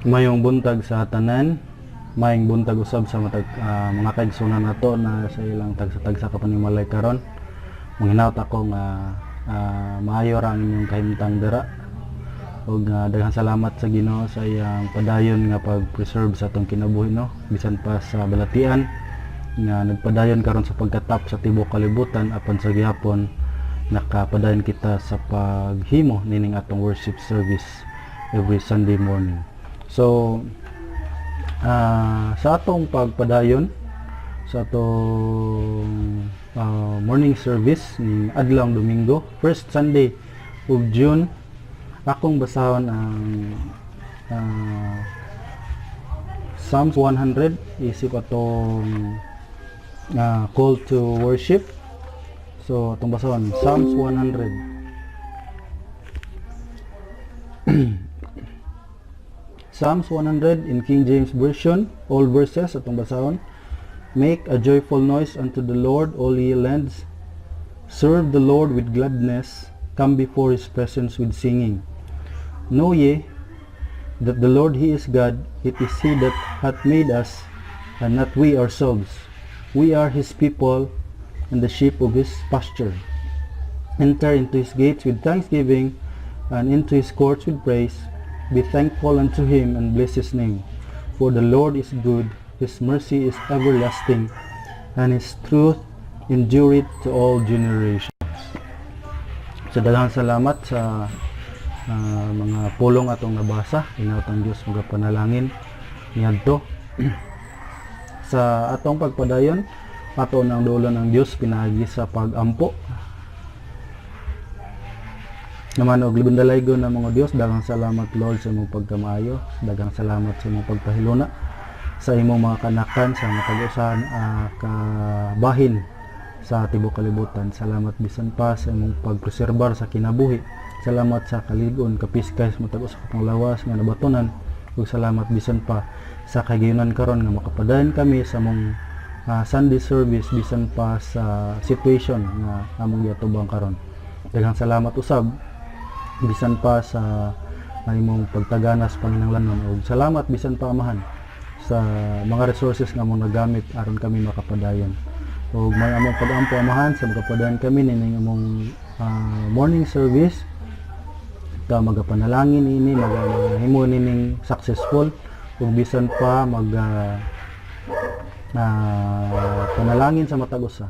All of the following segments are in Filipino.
Mayong buntag sa tanan, mayong buntag usab sa mga kaigsunan nato na sa ilang tagsa-tagsa ka panimalay karon. Manghinaot ako nga maayo ra ang inyong kahimtang dira. Ug daghang salamat sa Ginoo sa iyang padayon nga pag-preserve sa atong kinabuhi, no, bisan pa sa balatian nga nagpadayon karon sa pagkatap sa tibuok kalibutan apan sa gihapon nakapadayon kita sa paghimo nining atong worship service every Sunday morning. So sa atong pagpadayon sa atong morning service ni adlawng Domingo, first Sunday ug June, akong basahon ang Psalms 100 isip atong call to worship. So atong basahon Psalms 100. Psalms 100 in King James Version, all verses atong basahon. Make a joyful noise unto the Lord, all ye lands. Serve the Lord with gladness, come before his presence with singing. Know ye that the Lord he is God, it is he that hath made us, and not we ourselves. We are his people, and the sheep of his pasture. Enter into his gates with thanksgiving, and into his courts with praise. Be thankful unto him, and bless his name. For the Lord is good, his mercy is everlasting, and his truth endureth to all generations. So daghang salamat sa mga pulong atong nabasa. Hinaut ang Dios magapanalangin niadto sa atong pagpadayon. Ato nang dulon ang Dios pinaagi sa pagampo naman og libon dalaygon na mga Dios. Daghang salamat Lord sa imong pagkamaayo, daghang salamat sa imong pagpahiluna sa imong mga kanakan sa matag-usahan kabahin sa tibuok kalibutan. Salamat bisan pa sa imong pagpreserbar sa kinabuhi. Salamat sa kalig-on kapiskay sa matag-usa ka panglawas nga nabatonan. Ug salamat bisan pa sa kagayunan karon nga makapadayon kami sa mong Sunday service bisan pa sa situation nga among giatubang karon. Daghang salamat usab bisan pa sa imong pagtaganas panginahanglanon, ug salamat bisan pa amahan sa mga resources nga among nagamit aron kami makapadayon. Ug may among pag-ampo amahan sa makapadayon kami nining among morning service. Ta magapanalangin ini magahimo nining successful, ug bisan pa panalangin sa matag usa.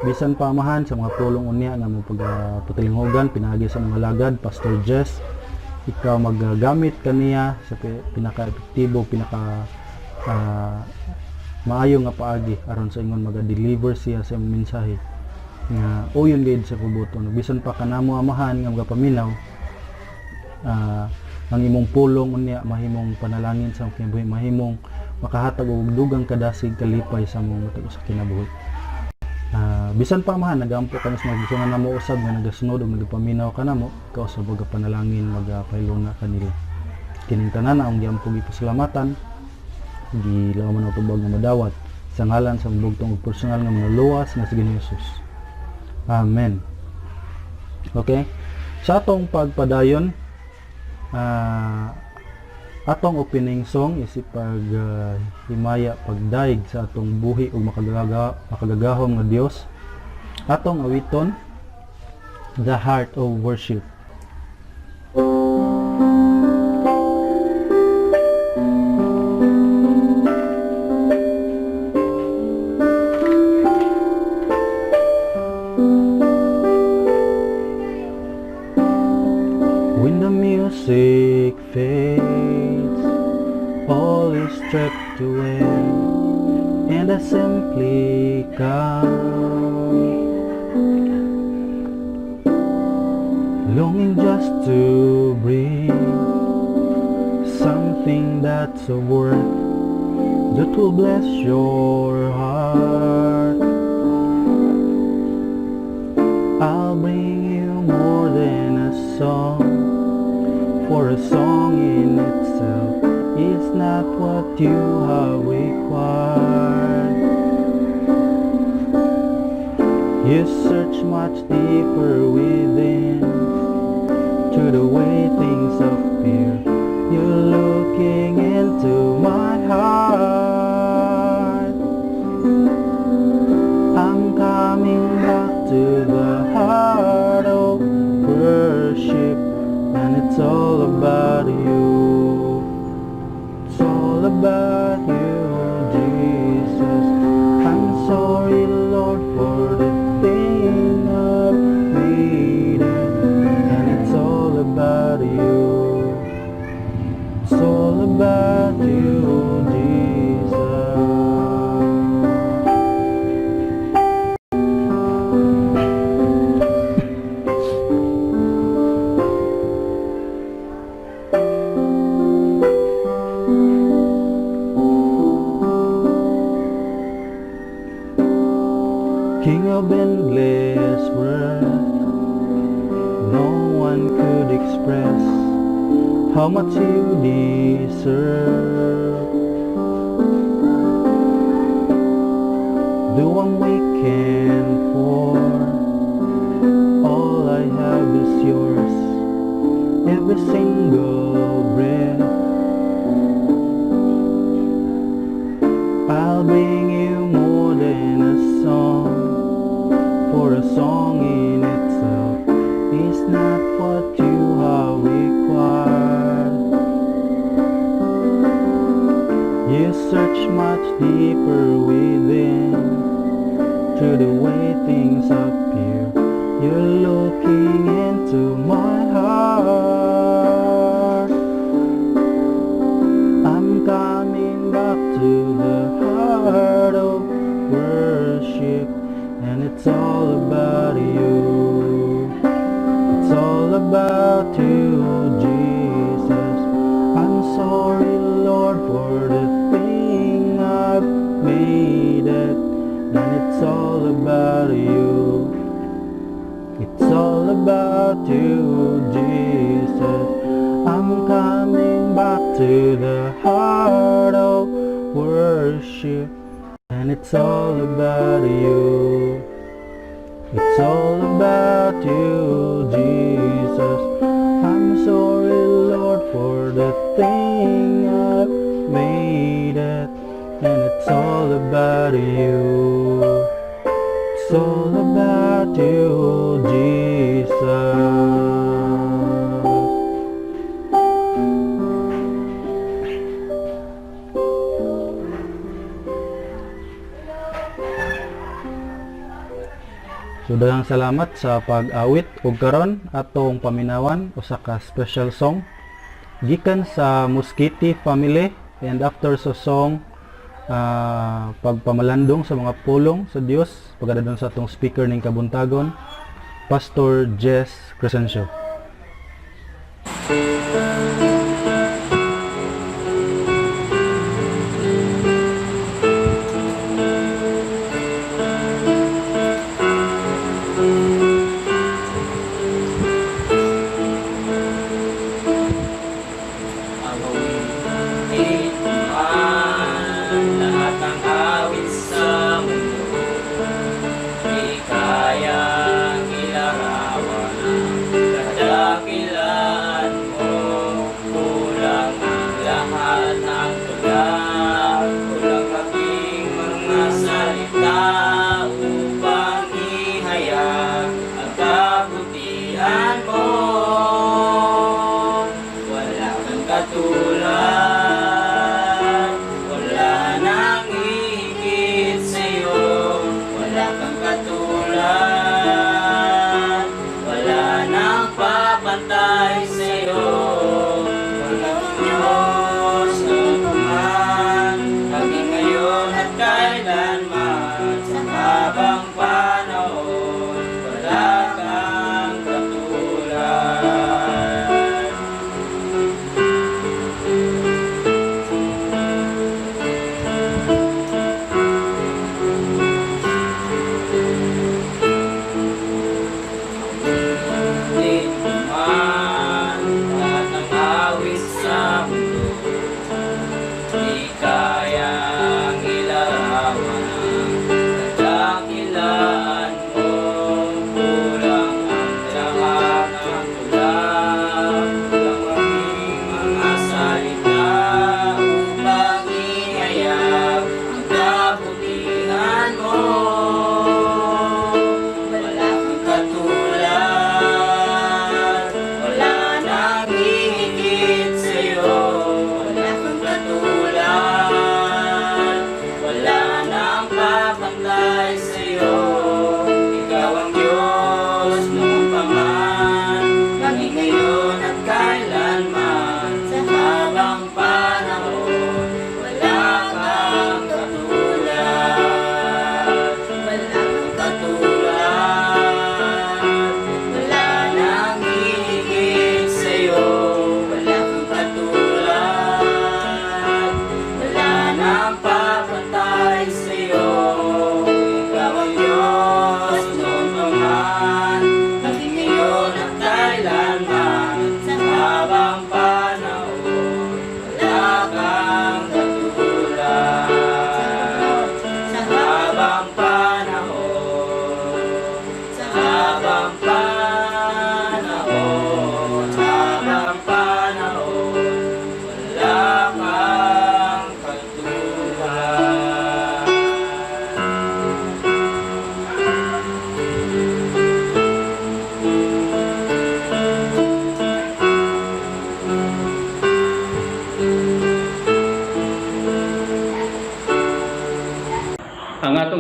Bisan pa amahan sa mga pulong unya nga mong pagpatilinghogan pinaagi sa mga lagad, Pastor Jess, ikaw maggamit kaniya sa pinaka-epektibo, maayo nga paagi aron sa ingon maga-deliver siya sa imong mensahe nga uyon gayud sa pubuton. Bisan pa kanamo amahan nga magapaminaw ang imong pulong unya mahimong panalangin sa kinabuhi, mahimong makahatag og dugang kadasig kalipay sa mong matag sa kinabuhi. Bisan pa amahan nagampo kami sa magsungan namo usab nga nagasunod ug nagapaminaw kanamo ikaw sa panalangin magapahiluna kanila. Kining tanan ang giampo gipasalamatan gilaman og tubag nga madawat sa ngalan sa bugtong ug personal nga manuluwas nga si Jesus. Amen. Okay, sa atong pagpadayon atong opening song isip himaya pagdaig sa atong buhi ug makagagahom nga Dios. Atong awiton The Heart of Worship. When the music fades, all is stripped away, and I simply come, longing just to bring something that's a worth that will bless your heart. I'll bring you more than a song, for a song in itself is not what you have required. You search much deeper within to the way things appear. You're looking in all about you. It's all about you, Jesus. I'm sorry, Lord, for the thing I've made it. And it's all about you. It's all about you, Jesus. King of endless worth, no one could express how much you deserve. Though I'm weak and poor, all I have is yours. Every single breath, I'll bring you more than a song. For a song in itself is not what you have required. You search much deeper within, through the way things appear. You're looking into my heart. I'm coming back to the heart of worship. And it's all about you. It's all about you, Jesus. I'm sorry, Lord, for the thing I've made it. And it's all about you. It's all about you, Jesus. I'm coming back to the heart of worship. And it's all about you. It's all about you, Jesus. I'm sorry, Lord, for the thing I've made it. And it's all about you. It's all about you, Jesus. So daghang salamat sa pag-awit ug karon atong paminawan usa ka special song gikan sa Muskiti family. And after sa song, pagpamalandong sa mga pulong sa Dios pagkadadon sa atong speaker ning kabuntagon, Pastor Jess Crescencio.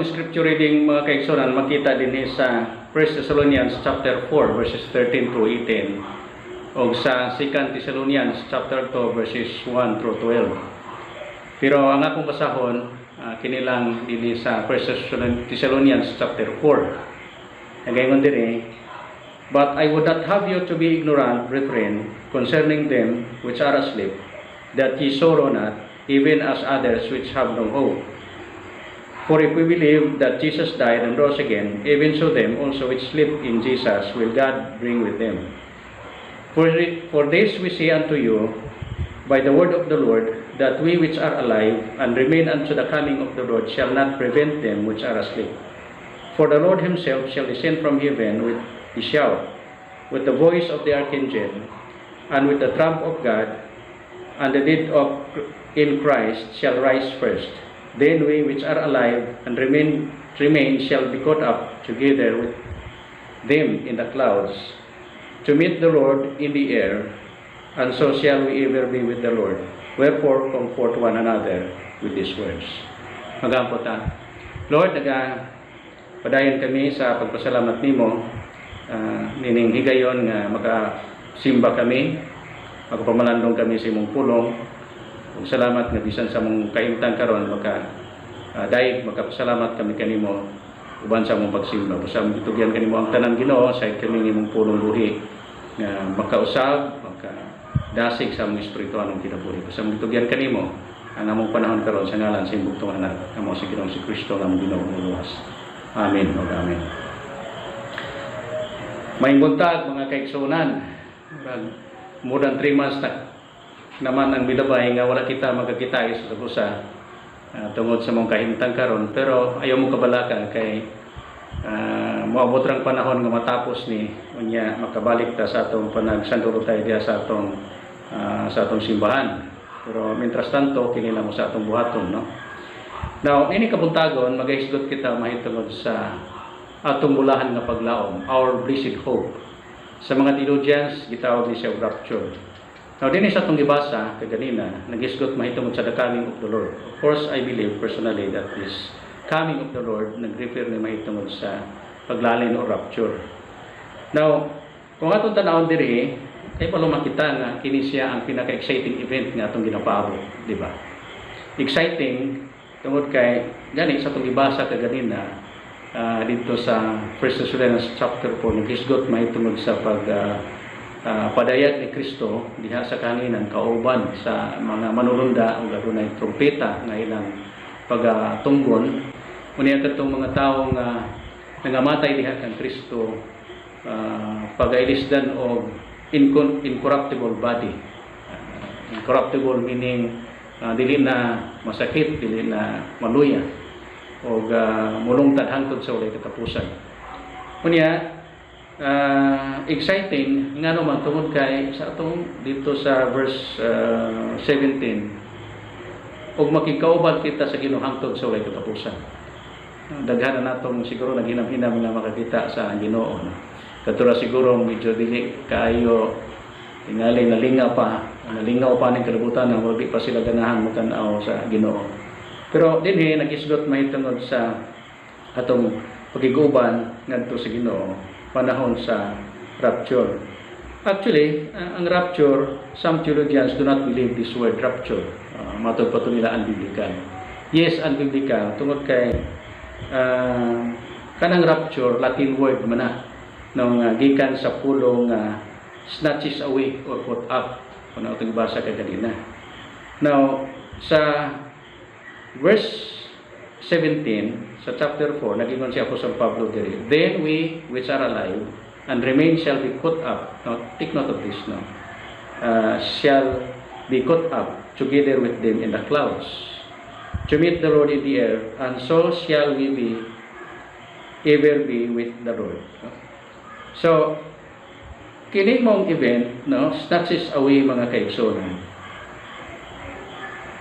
scripture reading mga kaigsunan makita din sa 1 Thessalonians chapter 4 verses 13 to 18 o sa 2 Thessalonians chapter 2 verses 1 through 12. Pero ang akong basahon kinilang din sa 1 Thessalonians chapter 4. Nagayon din but I would not have you to be ignorant, brethren, concerning them which are asleep, that ye sorrow not, even as others which have no hope. For if we believe that Jesus died and rose again, even so them also which sleep in Jesus will God bring with them. For this we say unto you, by the word of the Lord, that we which are alive and remain unto the coming of the Lord shall not prevent them which are asleep. For the Lord himself shall descend from heaven with a shout, with the voice of the archangel, and with the trump of God, and the dead in Christ shall rise first. Then we which are alive and remain shall be caught up together with them in the clouds, to meet the Lord in the air, and so shall we ever be with the Lord. Wherefore, comfort one another with these words. Magampot Lord, padayon kami sa pagpasalamat nimo, nining higayon nga makasimba kami, magpamalandong kami sa imong pulong. Ug salamat nga bisan sa mong kaimtan karon daig makapasalamat kami kanimo uban sa mong pagsimba. Pasam gitugyan kanimo ang tanan Ginoo sa kami imong pulong buhi nga makausab, makadasig sa mong espiritu anong kinabuhi. Pasam gitugyan kanimo ang among panahon karon sa ngalan sa imong tong anak amo si Ginoong si Kristo nga among Ginoo luwas. Amen. O amen. Maayong buntag mga kaigsunan. More than 3 months naman ang bilabay nga wala kita magkakita sa busa tungod sa mong kahimtang karon, pero ayaw mo kabalaka kay moabot rang panahon nga matapos ni unya makabalik ta sa atong panagsanduro tayo diya sa atong simbahan. Pero mientras tanto kini lang mo sa atong buhaton, no? Now ini kabuntagon magahisgot kita mahitungod sa atong bulahan nga paglaom, our blessed hope. Sa mga theologians gitawag ni siya rapture. Now, din sa itong gibasa, kaganina, nag-isgot mahitungod sa the coming of the Lord. Of course, I believe personally that this coming of the Lord, nag-refer ni mahitungod sa paglalin o rapture. Now, kung atong tanawon diri, ay palo makita nga kini siya ang pinaka-exciting event nga atong ginapaabot, di ba? Exciting, tungod kay, gani sa itong gibasa kaganina, dito sa 1 Thessalonians chapter 4, nag-isgot mahitungod sa padayag ni Kristo diha sa kaninang kauban sa mga manulunda ug adunay trumpeta nga ilang pagatunggon. Unya katong mga tawo nga nangamatay diha kang Kristo pagailisdan og incorruptible body. Incorruptible meaning dili na masakit, dili na maluya og mulungtad hangtod sa walay katapusan. Unya exciting nga naman tungod kay sa atong dito sa verse 17 ug makikauban kita sa Ginoo hangtod sa walay katapusan. Daghan na natong siguro naghinam-hinam nga makakita sa Ginoo. Katulad siguro medyo dili kaayo tingali nalingaw pa ning kalibutan na wala pa sila ganahan mo tan-aw sa Ginoo. Pero dinhi nagisgot mahitungod sa atong pagiguban ngadto sa Ginoo panahon sa rapture. Actually, ang rapture, some theologians do not believe this word rapture. Matod pa ito nila unbiblical. Yes, unbiblical. Tungod kay kanang rapture, Latin word man na, nung gikan sa pulong snatches away or put up. Kung itong basa kay kanina. Now, sa verse 17, sa chapter 4, nagingon si Apostol Pablo diri. Then we which are alive and remain shall be caught up. Now, take note of this now. Shall be caught up together with them in the clouds to meet the Lord in the air, and so shall we ever be with the Lord. So, kini mong event, no, snatches away mga kaigsunan.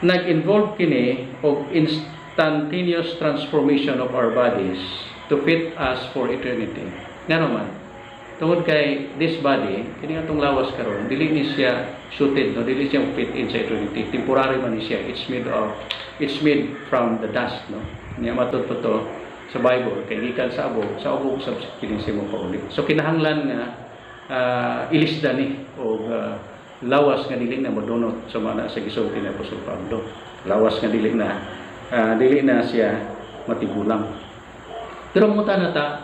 Nag-involve kini og instantaneous transformation of our bodies to fit us for eternity. Nga naman, tungod kay this body, kini atong lawas karon, dili ni siya suited, no, dili siya fit in sa eternity. Temporary man ni siya. It's made from the dust, no. Niya matud to sa Bible kay gikan sa ubog sa kini sa imong pauli. So kinahanglan nga ilisda ni o lawas nga dili na modunot sa mana sa gisulti ni Apostol Pablo. Lawas nga dili na siya matigulang. Pero muta na ta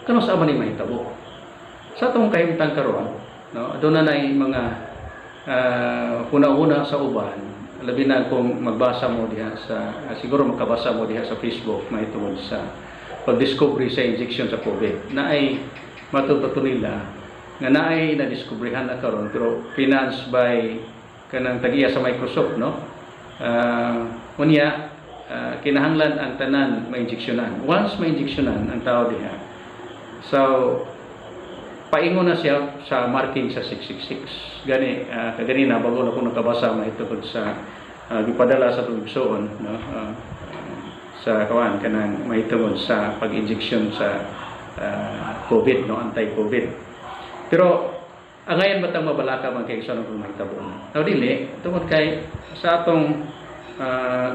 kano sa man ni mahitabo. Sa atong kahimtang karon, no, aduna nay mga una-una sa uban, labi na kung magbasa mo diha sa siguro makabasa mo diha sa Facebook mahitungod sa pag-discovery sa injection sa COVID na ay matututo nila nga naay na-discoveryhan na karon pero financed by kanang tagiya sa Microsoft, no. Unya kinahanglan ang tanan ma-injeksyonan. Once ma-injeksyonan ang tao diha, so paingon na siya sa marking sa 666. Gani kaganina bago na ko nakabasa mahitungod sa gipadala sa tugsoon, no, sa kawan kanang mahitungod sa pag-injection sa COVID, no, anti-COVID. Pero angayan batang mabalaka man kay sa nung mahitabo. Now dili tungod kay sa atong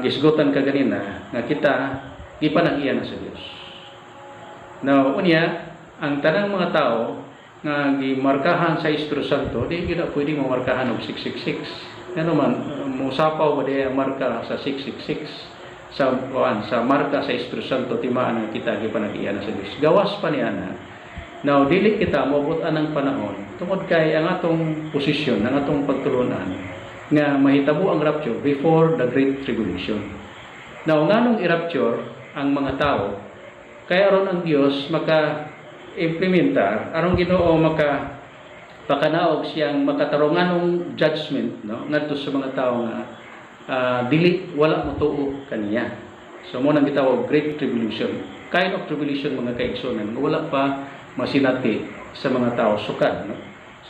gisgutan kaganina nga kita gipanag-iya na sa Dios. Now unya ang tanang mga tao nga gimarkahan sa Espiritu Santo di gid pwede mo markahan og 666. Ano man musapaw ba di ang marka sa 666 sa marka sa Espiritu Santo timaan nga kita gipanag-iya na sa Dios. Gawas pa niya na. Now dili kita moabot anang panahon tungod kay ang atong posisyon, ang atong pagtulunan nga mahitabo ang rapture before the Great Tribulation. Now nganong i-rapture ang mga tao kay aron ang Dios maka-implementar, aron Ginoo pakanaog siyang makatarunganong judgment, no, ngadto sa mga tao nga dili wala motuo kaniya. So mo nang gitawag Great Tribulation. Kind of tribulation mga kaigsunan, wala pa masinati sa mga tao sukad, no.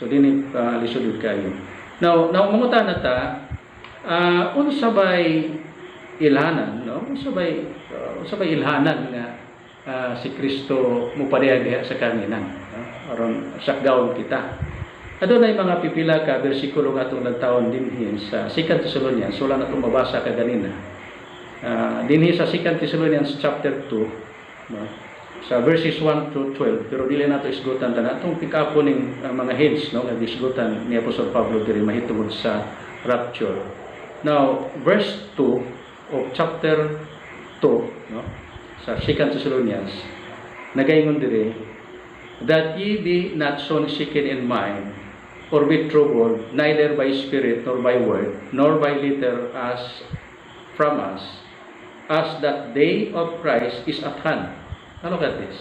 So dinhi lisod kayo. Now mangutan na ta unsa bay ilhanan, no? Unsa bay ilhanan nga si Kristo mupareha diha sa kanginan, no? Aron sakgawon kita. Adunay mga pipila ka bersikulo nga atong nagtaon dinhi sa 2 Thessalonians, wala na itong mabasa kaganina. Dinhi sa 2 Thessalonians chapter 2, no? Sa verses 1 to 12, pero dili nato isgutan ta atong pick-up ning mga heads, no, nga isgutan ni Apostol Pablo diri mahitungod sa rapture. Now, verse 2 of chapter 2, no, sa 2 Thessalonians, nagaingon diri, that ye be not so shaken in mind, or be troubled, neither by spirit, nor by word, nor by letter as from us, as that day of Christ is at hand. Now look at this.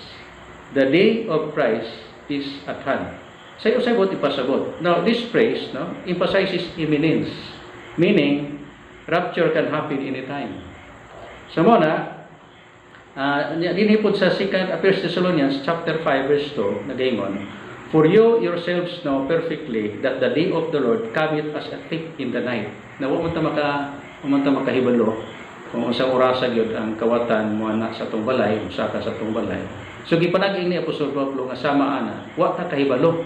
The day of Christ is at hand. Sayo ipasabot. Now this phrase, no, emphasizes imminence, meaning rapture can happen anytime. So muna, dinhipod sa 1 Thessalonians chapter 5 verse 2 nagaingon, for you yourselves know perfectly that the day of the Lord cometh as a thief in the night. Now wa man ta makahibalo kung unsang orasa gyud ang kawatan mo na sa atong balay, usaka sa atong balay. So gipanag-ing ni Apostol Pablo nga sama ana, wa ta kahibalo.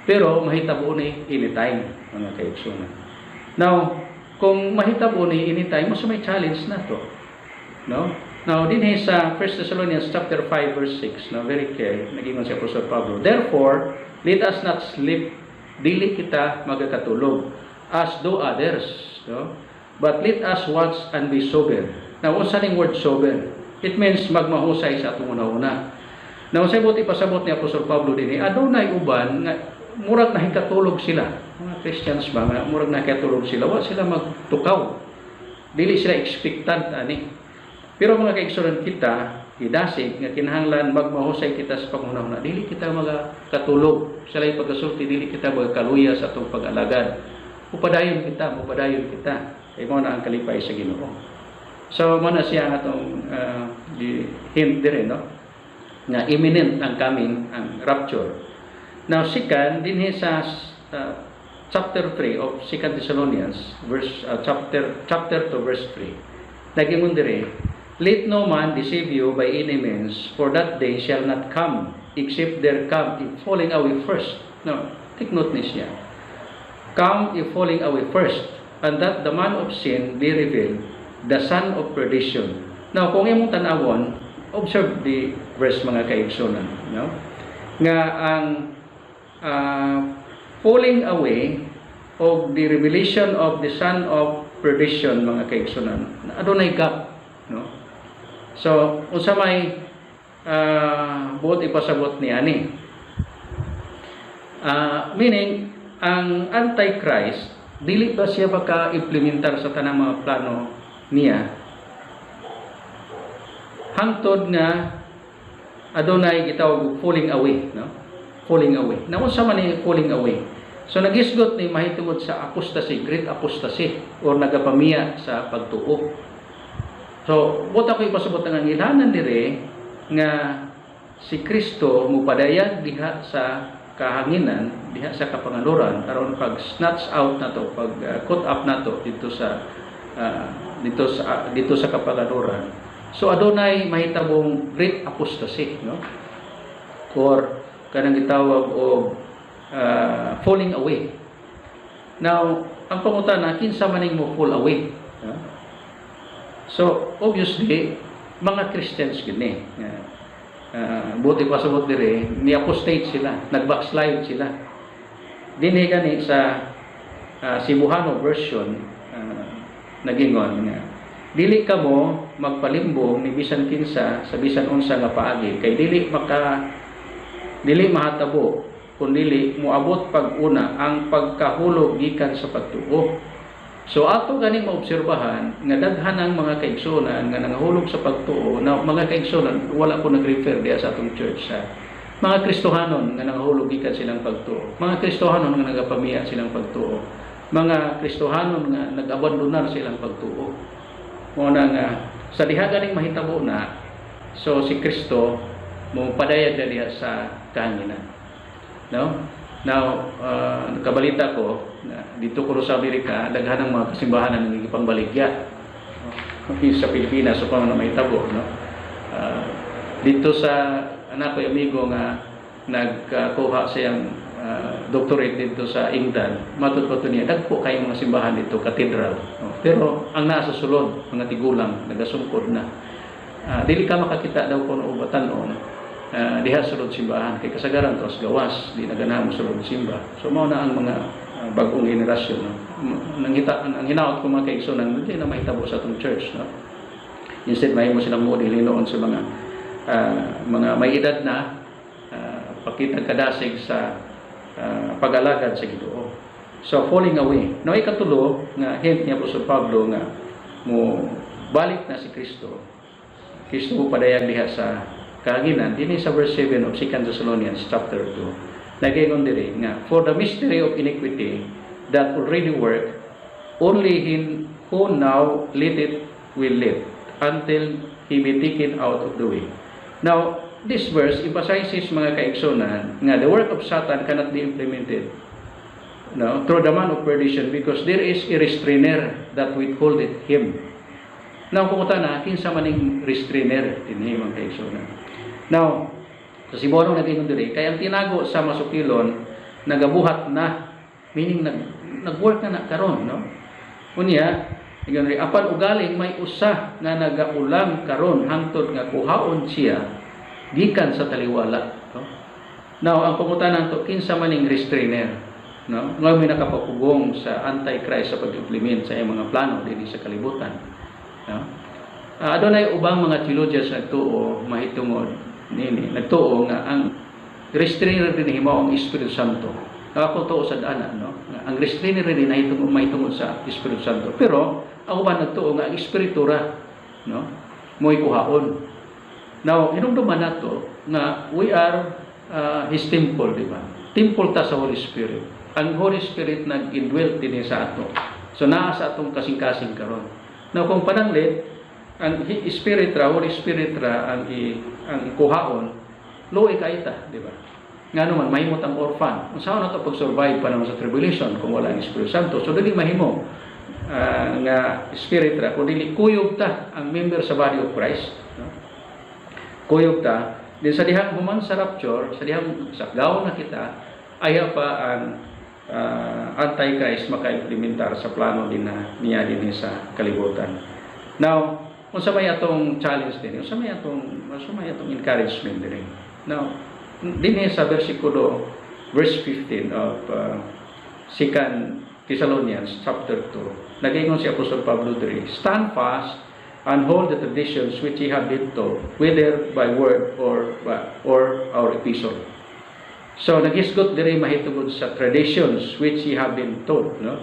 Pero mahitabo ni anytime mga kaigsunan. Now, kung mahitabo ni anytime, mas may challenge na to. No? Now, dinhi sa 1 Thessalonians chapter 5 verse 6, no, very clear, nagingon si Apostol Pablo. Therefore, let us not sleep, dili kita magakatulog as do others, no? But let us watch and be sober. Now, what's the word sober? It means magmahusay sa atong una-una. Now, sa buti pasabot ni Apostol Pablo dinhi, adunay uban nga murag na hikatulog sila. Mga Christians ba nga murag na hikatulog sila, wa sila magtukaw. Dili sila expectant ani. Pero mga kaigsunan kita, idasig nga kinahanglan magmahusay kita sa pangunahuna. Dili kita magakatulog. Sa lay pagkasulti dili kita magkaluya sa atong pag-alagad. Upadayon kita. Kaya mo na ang kalipay sa Ginoo. So, mo na siya ang atong hint dire, no? Na imminent ang coming, ang rapture. Now, second, dinhi sa chapter 3 of 2 Thessalonians, chapter 2, verse 3. Nagingon dire, let no man deceive you by any means, for that day shall not come, except there come a falling away first. No, take note ni siya. Come a falling away first, and that the man of sin be revealed, the son of perdition. Now, kung imong tanawon, observe the verse mga kaigsunan, no? Nga ang falling away of the revelation of the son of perdition mga kaigsunan, adunay gap, no? So unsa may buot ipasabot ni ani, meaning ang Antichrist dili ba siya maka-implementar sa tanang mga plano niya hangtod nga adunay gitawag falling away, no? Falling away. Na unsa man ni falling away? So nagisgot ni mahitungod sa apostasy, great apostasy or nagapamiya sa pagtuo. So buta ko ipasabot ang ilanan dire nga si Kristo mupadayag diha sa kahanginan, diha sa kapangaluran aron pag snatch out nato, pag cut up nato dito sa kapangaluran. So adunay mahitabong great apostasy, no? Or kanang gitawag og falling away. Now, ang pangutana kinsa maning mo fall away? No? So obviously mga Christians gini. Buti pasabot dire ni apostate sila, nag-backslide sila. Dinhi gani sa Cebuano version nagingon nga dili kamo magpalimbong ni bisan kinsa sa bisan unsa nga paagi kay dili mahatabo kun dili moabot pag-una ang pagkahulog gikan sa pagtuo. So ato ganing maobserbahan nga daghan ang mga kaigsunan nga nangahulog sa pagtuo. Na mga kaigsunan wala ko nag-refer diya sa atong church sa mga Kristohanon nga nangahulog gikan silang pagtuo. Mga Kristohanon nga nagapamiya silang pagtuo. Mga Kristohanon nga nag-abandonar silang pagtuo. Muna nga sa diha ganing mahitabo na so si Kristo mo padayag na diha sa kahanginan. No? Now, nakabalita ko na dito ko sa Amerika, daghan ng mga kasimbahan na nagigipangbaligya sa Pilipinas, so paano na mahitabo, no? Dito sa anak ko yung amigo nga nagkuha siyang doctorate dito sa England, matutpo niya, dagpo kayong mga simbahan dito, cathedral. No? Pero ang nasa sulod, mga tigulang, nagasungkod na. Dili ka makakita daw kung ubatan diha sulod simbahan kay kasagaran tos gawas di naganahan mo sulod simba. So mao na ang mga bagong henerasyon, no? Ang hinaot ko mga kaigsunan hindi na mahitabo sa atong church, no? Instead mahimo silang model noon sa mga may edad na pakitang kadasig sa pag-alagad sa Ginoo. So falling away. No, ikatulo nga hint ni Apostol Pablo nga mo balik na si Kristo. Kristo padayag diha sa kahanginan dinhi sa verse 7 of 2 Thessalonians chapter 2. Nagaingon diri nga for the mystery of iniquity that already work only him who now leadeth will live until he be taken out of the way. Now this verse emphasizes mga kaigsunan nga the work of Satan cannot be implemented, no, through the man of perdition because there is a restrainer that withholdeth him. Now kung na kinsa maning restrainer dinhi mga kaigsunan. Now, sa Cebuano naging diri kay ang tinago sa masukilon nagabuhat na, meaning nag-work na karon, no? Unya, naging apan ugaling may usa nga nagaulang karon hangtod nga kuhaon siya gikan sa taliwala, no? Now, ang pangutanan to kinsa maning restrainer, no? Nga may nakapapugong sa Antichrist sa pag-implement sa iyang mga plano dinhi sa kalibutan, no? Adunay ubang mga theologians nagtuo mahitungod nini nagtuo nga ang restrainer din mao ang Espiritu Santo. Ako tuo sa dana, no? Ang restrainer din mahitungod sa Espiritu Santo. Pero ako ba nagtuo nga ang Espiritu ra, no? Mo'y kuhaon. Now, hinumduman nato nga we are His temple, di ba? Temple ta sa Holy Spirit. Ang Holy Spirit nag-indwell din sa ato. So naa sa atong kasing-kasing karon. Now, kung pananglit ang Spirit ra, Holy Spirit ra ang kuhaon, luoy kaita, di ba? Nga naman, mahimot ang orphan. Saan na ito pag-survive pa naman sa tribulation kung wala ang Espiritu Santo? So, dili mahimo nga Spirit ra, kung dili kuyog ta ang member sa body of Christ, no? Kuyog ta, din sa dihang human sa rapture, sa dihang sa gawon na kita, aya pa ang Antichrist maka-implementar sa plano din na niya din sa kalibutan. Now, unsa may atong challenge din, unsa may atong encouragement din. Now, dinhi sa bersikulo verse 15 of 2 Thessalonians chapter 2, nag-ingon si Apostol Pablo diri, stand fast and hold the traditions which ye have been taught, whether by word or our epistle. So nagisgot diri mahitungod sa traditions which ye have been taught, no?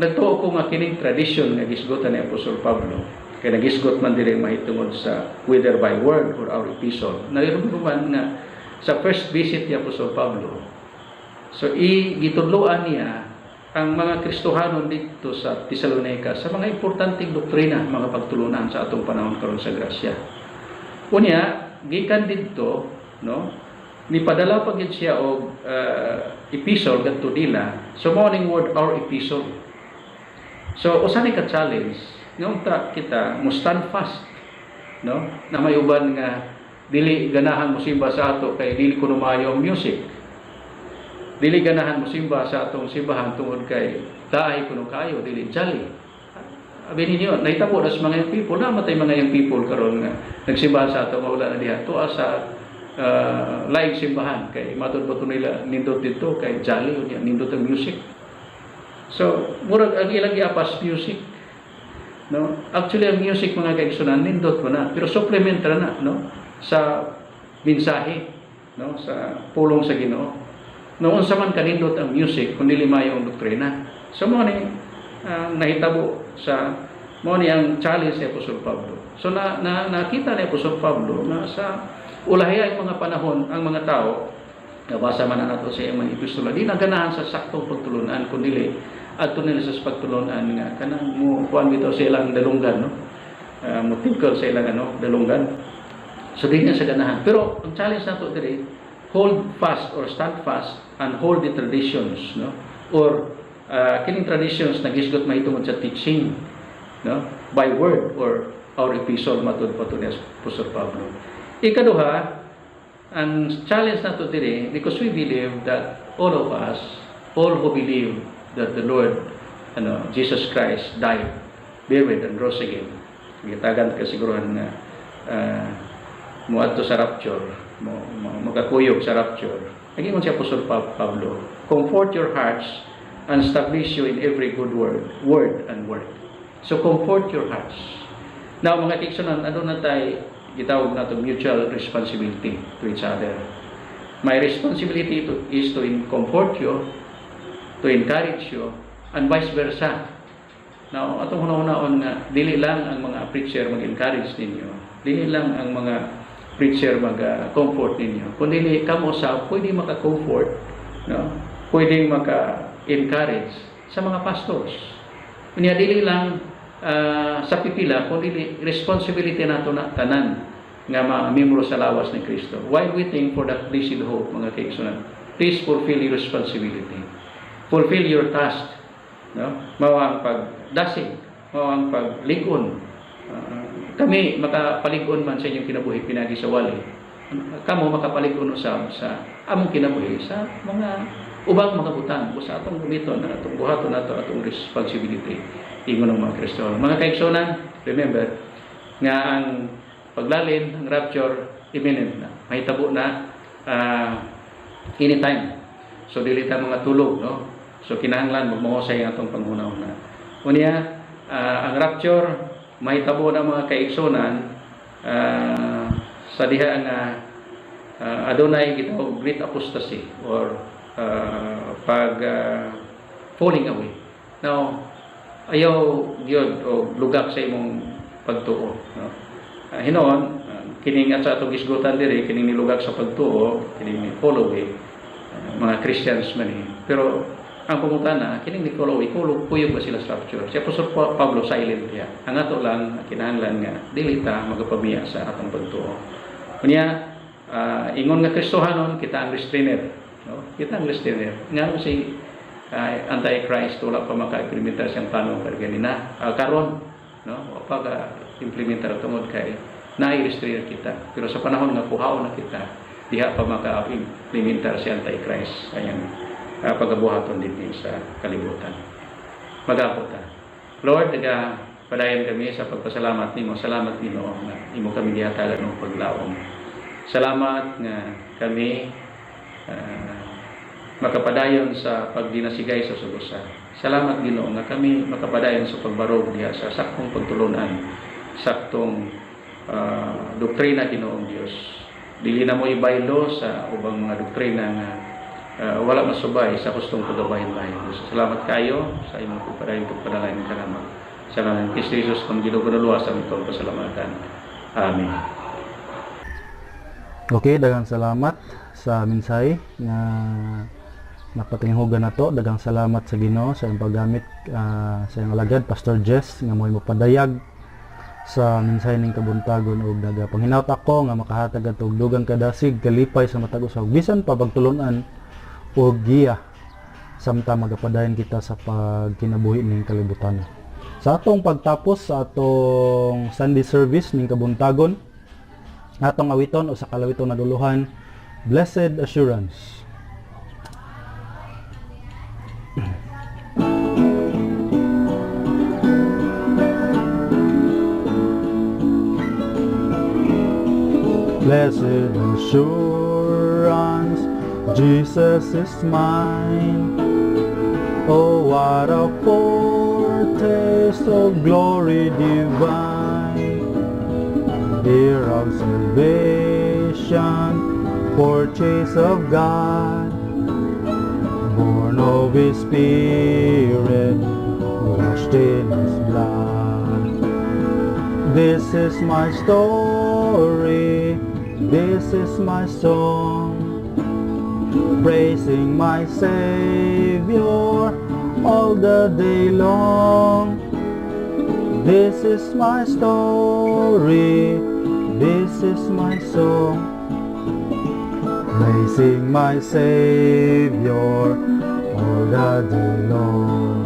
Nagtuo ko nga kining tradition nga gisgotan ni Apostol Pablo, kay nagisgot man diri mahitungod sa whether by word or our epistle. Nagirumduman nga sa first visit ni Apostol Pablo, so gitudloan niya ang mga Kristohanon dito sa Thessalonica sa mga importanteng doktrina, mga pagtulunan sa atong panahon karon sa grasya. Unya, gikan didto, no, nipadala pa gid siya og epistle kadto nila. So morning word our epistle. So usa ni ka challenge nga unta kita mo stand fast, no, na may uban nga dili ganahan mo simba sa ato kay dili kuno maayo ang music. Dili ganahan mo simba sa atong simbahan tungod kay daahi kuno kayo dili jolly. Abi ninyo nahitabo das mga young people, namatay mga young people karon nga nagsimbahan sa ato nga wala na diha tuwa sa live simbahan kay matud pa nila nindot dito kay jolly unya nindot ang music. So murag ang ilang giapas music, no, actually ang music mga kaigsunan nindot mo na pero supplement ra na, no, sa mensahe, no, sa pulong sa Ginoo. No, unsa man kanindot ang music kundi limayo ang doktrina. So mo ni nahitabo sa mo ni ang challenge ni Apostol Pablo. So nakita ni Apostol Pablo na sa ulahi ang mga panahon ang mga tao nabasa man nato sa iyang mga epistola di naganahan sa saktong pagtulunan kundi adto nila sa pagtulunan nga kanang mo kuan bitaw sa ilang dalunggan, no, mo tingkol sa ilang dalunggan. So di niya sa ganahan. Pero ang challenge nato diri, hold fast or stand fast and hold the traditions, no, or kining traditions nagisgot mahitungod sa teaching, no, by word or our epistle matud pa ni Apostol Pablo. Ikaduha, ang challenge nato diri because we believe that all of us, all who believe that the Lord Jesus Christ died, buried and rose again, gitagan kasiguruhan nga muadto sa rapture, magakuyog sa rapture. Nagingon si Apostol Pablo, comfort your hearts and establish you in every good word and work. So comfort your hearts. Now mga kiksunan, ano na tayo gitawag nato mutual responsibility to each other. My responsibility is to comfort you, to encourage you, and vice versa. Now atong hunahunahon nga dili lang ang mga preacher mag-encourage ninyo, dili lang ang mga preacher mag-comfort ninyo. Kung dili kamo sa pwede maka-comfort, no, pwede maka-encourage sa mga pastors. Kunya dili lang sa pipila, kung dili responsibility nato na tanan nga mamembro sa lawas ni Kristo. While waiting for that blessed hope, mga kaigsunan, please fulfill your responsibility. Fulfill your task, no? Mao ang pagdasig, mao ang paglig-on. Kami makapalig-on man sa inyong kinabuhi pinagi sa wali. Kamo makapalig-on sa among kinabuhi sa mga ubang mga butang sa atong gumiton na atong buhaton nato atong responsibility ingon ng mga Kristiyano. Mga kaigsunan, remember nga ang paglalin, ang rapture imminent na. Mahitabo na anytime. So dili ta mga tulog, no? So kinahanglan magmahusay ang atong panghunahuna. Unya ang rapture mahitabo na mga kaigsunan sa diha nga adunay gitawag great apostasy or falling away. Now ayaw gyud og lugak sa imong pagtuo, no? Hinoon kining at sa atong isgutan diri kining nilugak sa pagtuo, kining ni follow away mga Christians man ni. Pero ang pangutana kining ni follow away kuyog ba sila sa rapture? Si Apostol Pablo silent diha. Ang ato lang kinahanglan nga dili ta magapamiya sa atong pagtuo. Kunya ingon nga Kristohanon kita ang restrainer, no? Kita ang restrainer. Nga si Antichrist wala pa maka-implementar siyang plano kanina karon, no? Wa pa implementar tungod kay nai-restrainer kita. Pero sa panahon nga puhaw na kita diha pa maka-implementar si Antichrist ayang pagabuhaton din sa kalibutan. Magapot ta. Lord, padayon kami sa pagpasalamat nimo. Salamat Ginoo nga imo kami gihatagan og paglaom. Salamat nga kami makapadayon sa pagdinasigay sa sugusa. Salamat Ginoo nga kami makapadayon sa pagbarog diha sa saktong pagtulunan, saktong doktrina Ginoong Dios. Dili na mo ibaylo sa ubang mga doktrina nga wala masubay sa gustong pagabahin-bahin. Salamat kayo sa imong pagpadayon pagpadalain kanaman. Sa ngalan ni Kristo Jesus kung ginugunaluwas ang itong pasalamatan. Amen. Okay, daghang salamat sa mensahe nga napatinghugan nato. Daghang salamat sa Ginoo sa iyang paggamit sa iyang alagad Pastor Jess nga mo'y mapadayag sa mensahe ning kabuntagon ug nagapanghinawot ako nga makahatag ato og dugang kadasig kalipay sa matag usa bisan pa pagtulunan og giya samtang magapadayon kita sa pagkinabuhi ning kalibutan. Sa atong pagtapos sa atong Sunday service ning kabuntagon, atong awiton o sa kalawiton naguluhan, Blessed Assurance. Blessed assurance, Jesus is mine. Oh, what a foretaste of glory divine, heir of salvation, purchase of God, born of His Spirit, washed in His blood. This is my story, this is my song, praising my Savior all the day long. This is my story, this is my song, praising my Savior all the day long.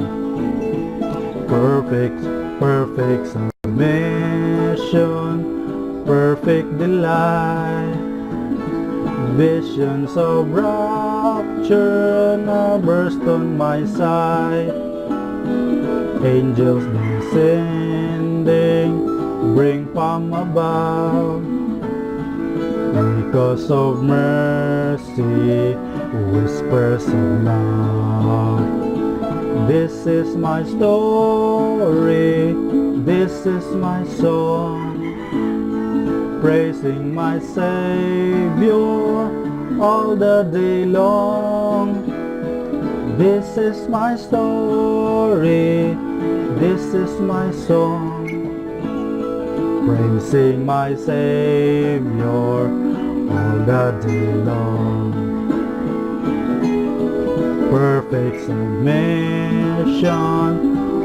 Perfect, perfect submission, perfect delight, visions of rapture now burst on my sight. Angels descending, bring from above, because of mercy, whispers of love. This is my story, this is my song, praising my Savior all the day long. This is my story, this is my song, praising my Savior all the day long. Perfect submission,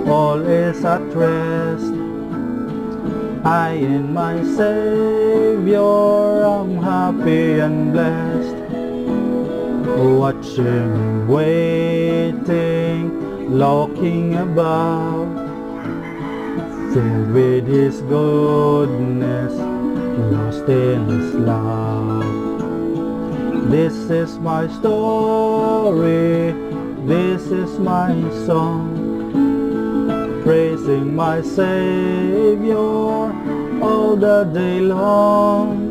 all is at rest. I in my Savior am happy and blessed, watching and waiting, looking above, filled with His goodness, lost in His love. This is my story, this is my song, praising my Savior all the day long.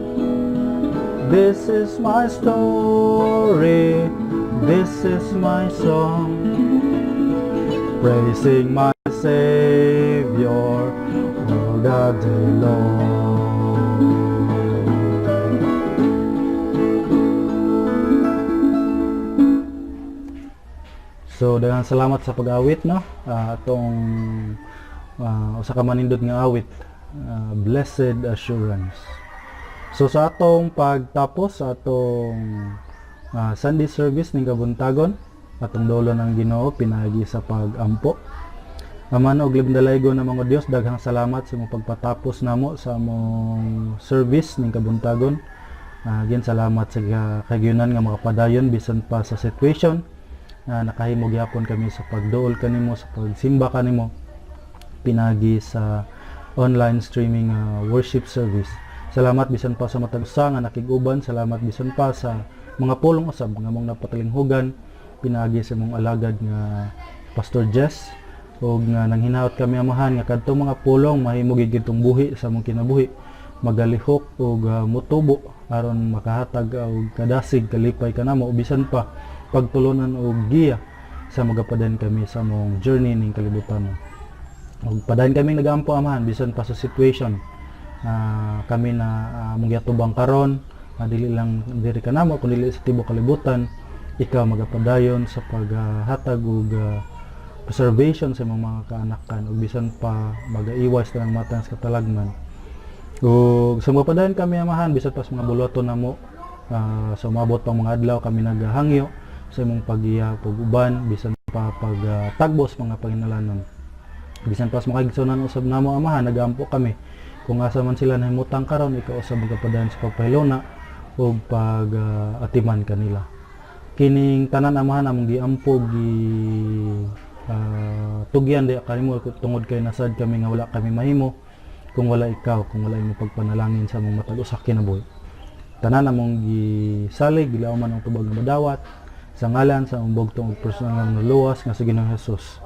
This is my story, this is my song, praising my Savior all the day long. So daghang salamat sa pag-awit no. Atong usa ka manindot nga awit, Blessed Assurance. So sa atong pagtapos sa atong Sunday service ning kabuntagon, atong dolo ng Ginoo pinagi sa pag-ampo. Aman og libdalaygon na mga Dios, daghang salamat sa imong pagpatapos namo sa among service ning kabuntagon. Again salamat sa kagyonan nga makapadayon bisan pa sa situation. Nakahimo gyapon kami sa pagduol kanimo, sa pagsimba kanimo pinagi sa online streaming worship service. Salamat bisan pa sa matag usa nga nakig-uban, salamat bisan pa sa mga pulong usab nga mong napatalinghugan pinagi sa mong alagad nga Pastor Jess ug nga nanghinahot kami amahan nga kadtong mga pulong mahimo gid kitong buhi sa among kinabuhi, magalihok ug mutubo aron makahatag og kadasig kalipay kanamo bisan pa pagtulunan og giya sa magapadan kami sa among journey ning kalibutan. Ug padayon kami nagampo amahan bisan pa sa situation kami na mong giatubang karon, dili lang diri kanamo kundi sa tibuok kalibutan, ikaw magapadayon sa paghatag og preservation sa mga kaanakan ug bisan pa magaiwas ng matang sa katalagman. Ug sa mapadayon kami amahan bisan pa sa mga buloton namo, sa umabot pang mga adlaw kami naghangyo sa imong pag-iya pag-uban bisan pa pagtagbos mga panginalanon. Bisan pa sa makigsunan usab namo amahan, nagampo kami kung asa man sila nahimutang karon, ikaw usab magapadayon sa pagpahilona ug pag-atiman kanila. Kining tanan amahan among giampo tugyan di kanimo tungod kay nasad kami nga wala kami mahimo kung wala ikaw, kung wala imong pagpanalangin sa among matag usa kinabuhi. Tanan among gisalig gilaw man ang tubag nga madawat sa ngalan sa among bugtong ug personal nga luwas nga sa Ginoong Hesus.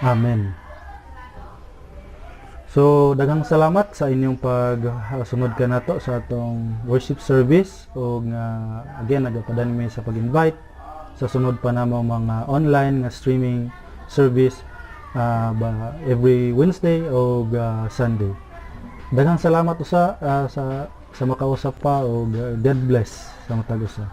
Amen. So daghang salamat sa inyong pagsunod ka nato sa atong worship service ug again nagapadani mi sa pag-invite sa sunod pa namo mga online nga streaming service every Wednesday o Sunday. Daghang salamat usa sa makausap pa ug God bless sa matag usa.